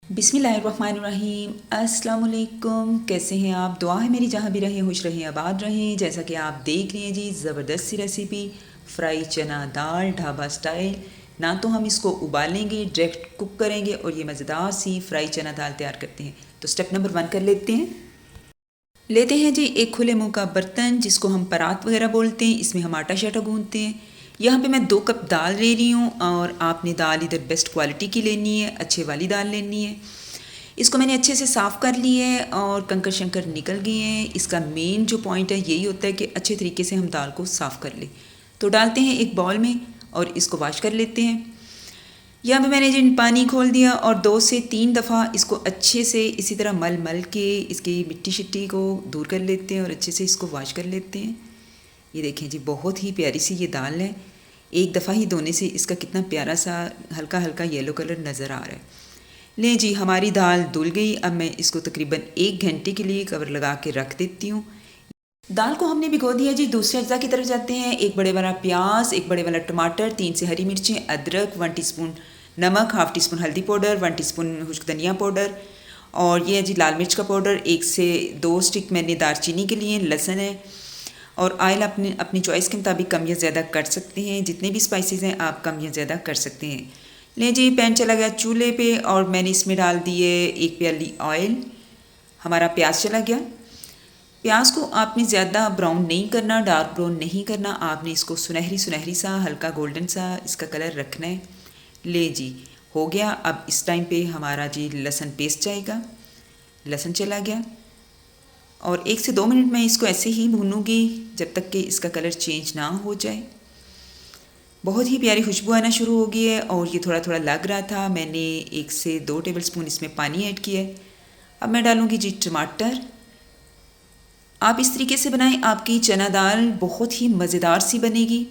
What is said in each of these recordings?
बिस्मिल्लाहिर्रहमानिर्रहीम। अस्सलाम वालेकुम। कैसे हैं आप? दुआ है मेरी जहाँ भी रहें खुश रहें आबाद रहें। जैसा कि आप देख रहे हैं जी, ज़बरदस्त सी रेसिपी फ्राई चना दाल ढाबा स्टाइल। ना तो हम इसको उबालेंगे, डायरेक्ट कुक करेंगे और ये मज़ेदार सी फ्राई चना दाल तैयार करते हैं। तो स्टेप नंबर 1 कर लेते हैं जी एक खुले मुंह का बर्तन जिसको हम परात वगैरह बोलते हैं। इसमें हम आटा शाटा गूंथते हैं। यहाँ पे मैं 2 कप दाल ले रही हूँ और आपने दाल इधर बेस्ट क्वालिटी की लेनी है, अच्छे वाली दाल लेनी है। इसको मैंने अच्छे से साफ़ कर लिया है और कंकर शंकर निकल गए हैं। इसका मेन जो पॉइंट है यही होता है कि अच्छे तरीके से हम दाल को साफ़ कर लें। तो डालते हैं एक बाउल में और इसको वॉश कर लेते हैं। यहाँ पे मैंने जिन पानी खोल दिया और 2 से 3 दफ़ा इसको अच्छे से इसी तरह मल मल के इसकी मिट्टी शिट्टी को दूर कर लेते हैं और अच्छे से इसको वॉश कर लेते हैं। ये देखें जी, बहुत ही प्यारी सी ये दाल है। एक दफ़ा ही धोने से इसका कितना प्यारा सा हल्का हल्का येलो कलर नज़र आ रहा है। लें जी, हमारी दाल धुल गई। अब मैं इसको तकरीबन 1 घंटे के लिए कवर लगा के रख देती हूँ। दाल को हमने भिगो दिया जी। दूसरे अज्जा की तरफ जाते हैं। 1 बड़े वाला प्याज, 1 बड़े वाला टमाटर, 3 से हरी मिर्चें, अदरक, 1 टीस्पून नमक, हाफ़ टी स्पून हल्दी पाउडर, 1 टीस्पून खुश्क धनिया पाउडर और ये है जी लाल मिर्च का पाउडर। 1 से 2 स्टिक मैंने दालचीनी के लिए, लहसुन है और ऑयल अपनी चॉइस के मुताबिक कम या ज़्यादा कर सकते हैं। जितने भी स्पाइसेस हैं आप कम या ज़्यादा कर सकते हैं। ले जी, पैन चला गया चूल्हे पे और मैंने इसमें डाल दिए 1 प्याली ऑयल। हमारा प्याज चला गया। प्याज को आपने ज़्यादा ब्राउन नहीं करना, डार्क ब्राउन नहीं करना। आपने इसको सुनहरी सुनहरी सा हल्का गोल्डन सा इसका कलर रखना है। ले जी, हो गया। अब इस टाइम पे हमारा जी लहसुन पेस्ट जाएगा। लहसुन चला गया और 1 से 2 मिनट मैं इसको ऐसे ही भूनूंगी जब तक कि इसका कलर चेंज ना हो जाए। बहुत ही प्यारी खुशबू आना शुरू हो गई है और ये थोड़ा थोड़ा लग रहा था। मैंने 1 से 2 टेबलस्पून इसमें पानी ऐड किया है। अब मैं डालूंगी जी टमाटर। आप इस तरीके से बनाएं, आपकी चना दाल बहुत ही मज़ेदार सी बनेगी।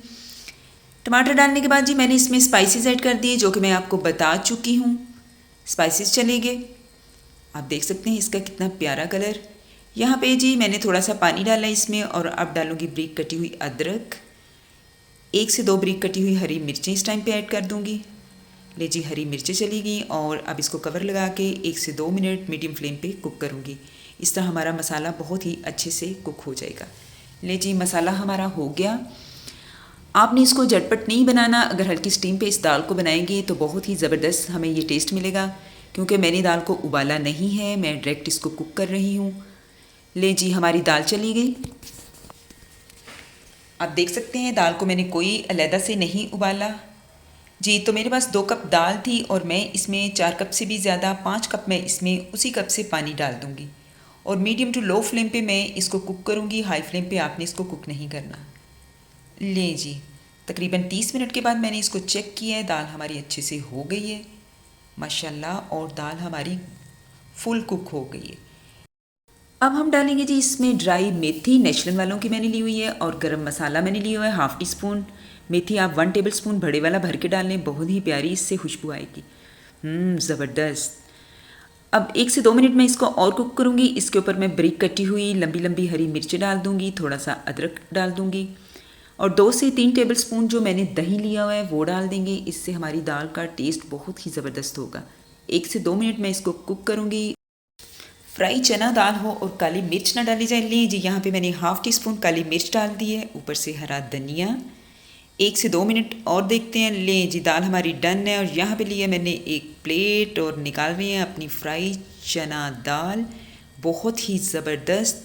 टमाटर डालने के बाद जी मैंने इसमें स्पाइसेस ऐड कर दिए जो कि मैं आपको बता चुकी हूँ। स्पाइसेस चले गए। आप देख सकते हैं इसका कितना प्यारा कलर। यहाँ पे जी मैंने थोड़ा सा पानी डाला इसमें और अब डालूंगी बारीक कटी हुई अदरक। 1 से 2 बारीक कटी हुई हरी मिर्चें इस टाइम पे ऐड कर दूंगी। ले जी, हरी मिर्चें चली गई और अब इसको कवर लगा के 1 से 2 मिनट मीडियम फ्लेम पे कुक करूँगी। इस तरह हमारा मसाला बहुत ही अच्छे से कुक हो जाएगा। ले जी, मसाला हमारा हो गया। आपने इसको झटपट नहीं बनाना। अगर हल्की स्टीम पे इस दाल को बनाएंगे तो बहुत ही ज़बरदस्त हमें ये टेस्ट मिलेगा। क्योंकि मैंने दाल को उबाला नहीं है, मैं डायरेक्ट इसको कुक कर रही हूँ। ले जी, हमारी दाल चली गई। आप देख सकते हैं दाल को मैंने कोई अलहदा से नहीं उबाला जी। तो मेरे पास 2 कप दाल थी और मैं इसमें 4 कप से भी ज़्यादा 5 कप मैं इसमें उसी कप से पानी डाल दूँगी और मीडियम टू लो फ्लेम पे मैं इसको कुक करूँगी। हाई फ्लेम पे आपने इसको कुक नहीं करना। ले जी, तकरीबन 30 मिनट के बाद मैंने इसको चेक किया है। दाल हमारी अच्छे से हो गई है माशाल्लाह और दाल हमारी फुल कुक हो गई है। अब हम डालेंगे जी इसमें ड्राई मेथी, नेचुरल वालों की मैंने ली हुई है और गरम मसाला मैंने लिया हुआ है हाफ़ टी स्पून। मेथी आप 1 टेबलस्पून बड़े वाला भर के डाल लें, बहुत ही प्यारी इससे खुशबू आएगी। ज़बरदस्त। अब 1 से 2 मिनट मैं इसको और कुक करूँगी। इसके ऊपर मैं बारीक कटी हुई लंबी लंबी हरी मिर्चें डाल दूँगी, थोड़ा सा अदरक डाल दूँगी और 2 से 3 टेबलस्पून जो मैंने दही लिया हुआ है वो डाल देंगे। इससे हमारी दाल का टेस्ट बहुत ही ज़बरदस्त होगा। 1 से 2 मिनट मैं इसको कुक करूँगी। फ्राई चना दाल हो और काली मिर्च ना डाली जाए। लीजिए, यहाँ पे मैंने हाफ़ टी स्पून काली मिर्च डाल दी है, ऊपर से हरा धनिया। 1 से 2 मिनट और देखते हैं। लें जी, दाल हमारी डन है और यहाँ पे लिया मैंने एक प्लेट और निकाल रही है अपनी फ्राई चना दाल। बहुत ही ज़बरदस्त।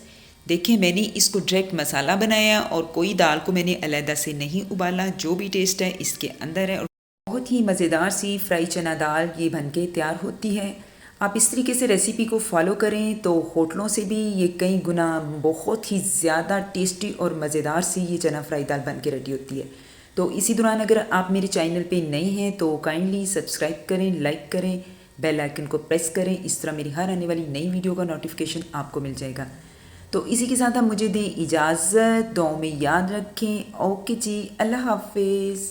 देखें, मैंने इसको डायरेक्ट मसाला बनाया और कोई दाल को मैंने अलहदा से नहीं उबाला। जो भी टेस्ट है इसके अंदर है और बहुत ही मज़ेदार सी फ्राई चना दाल ये बन के तैयार होती है। आप इस तरीके से रेसिपी को फॉलो करें तो होटलों से भी ये कई गुना बहुत ही ज़्यादा टेस्टी और मज़ेदार सी ये चना फ्राई दाल बन के रेडी होती है। तो इसी दौरान अगर आप मेरे चैनल पे नए हैं तो काइंडली सब्सक्राइब करें, लाइक करें, बेल आइकन को प्रेस करें। इस तरह मेरी हर आने वाली नई वीडियो का नोटिफिकेशन आपको मिल जाएगा। तो इसी के साथ आप मुझे दें इजाज़त। दुआओं में याद रखें। ओके जी, अल्लाह हाफिज़।